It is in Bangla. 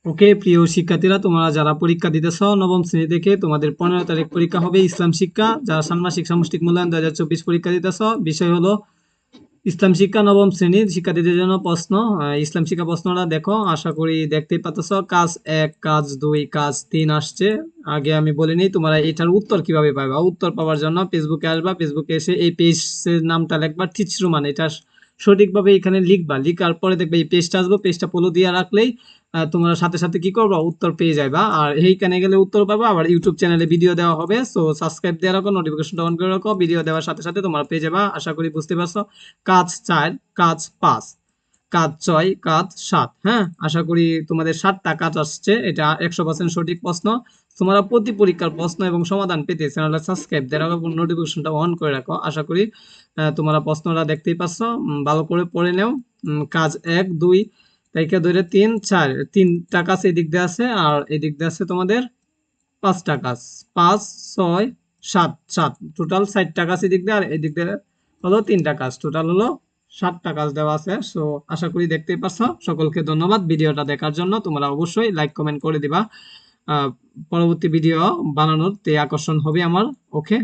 ওকে প্রিয় শিক্ষার্থীরা, তোমরা যারা পরীক্ষা দিতেছ নবম শ্রেণী থেকে, তোমাদের 15 তারিখ পরীক্ষা হবে ইসলাম শিক্ষা। যারা ষান্মাসিক সামষ্টিক মূল্যায়ন 2024 পরীক্ষা দিতেছ, বিষয় হলো ইসলাম শিক্ষা নবম শ্রেণীর শিক্ষার্থীদের জন্য প্রশ্ন। ইসলাম শিক্ষা প্রশ্নটা দেখো, আশা করি দেখতেই পাচ্ছ। কাজ 1, কাজ 2, কাজ 3 আসছে। আগে আমি বলিনি তোমরা এটার উত্তর কিভাবে পাবা। উত্তর পাওয়ার জন্য ফেসবুকে আসবা, ফেসবুকে এসে এই পেজের নামটা লিখবা টিচরুমান, এটা সঠিকভাবে এখানে লিখবা। লিখার পরে দেখবে এই পেজটা আসবে, পেজটা ফলো দিয়ে রাখলেই তোমরা সাথে সাথে কি করবা, উত্তর পেয়ে যাবা। আর এইখানে গেলে উত্তর পাবা। আবার ইউটিউব চ্যানেলে ভিডিও দেওয়া হবে, সো সাবস্ক্রাইব দিয়ে রাখো, নোটিফিকেশনটা অন করে রাখো, ভিডিও দেওয়ার সাথে সাথে তোমরা পেয়ে যাবা। আশা করি বুঝতে পারছো। কাজ 4, কাজ 5, কাজ 6, কাজ 7। হ্যাঁ, আশা করি তোমাদের 7টা কাজ আসছে। এটা 100% সঠিক প্রশ্ন। তোমরা প্রতি পরীক্ষার প্রশ্ন এবং সমাধান পেতে চ্যানেলটা সাবস্ক্রাইব দিয়ে রাখো এবং নোটিফিকেশনটা অন করে রাখো। আশা করি তোমরা প্রশ্নটা দেখতেই পাচ্ছ। ভালো করে পড়ে নেও। কাজ 1, 2 থেকে ধরে 3, 4, 3টা কাজ এদিক দিয়ে আছে, আর এদিক দিয়ে আছে তোমাদের 5টা কাজ। 5, 6, 7, 7, টোটাল 4টা কাজ এদিক দিয়ে, আর এদিক দিয়ে হলো 3টা কাজ। টোটাল হলো 7টা কাজ দেওয়া আছে। সো আশা করি দেখতেই পাচ্ছ। সকলকে ধন্যবাদ ভিডিওটা দেখার জন্য। তোমরা অবশ্যই লাইক কমেন্ট করে দিবা। পরবর্তী ভিডিও বানানোর তে আকর্ষণ হবে আমার। ওকে।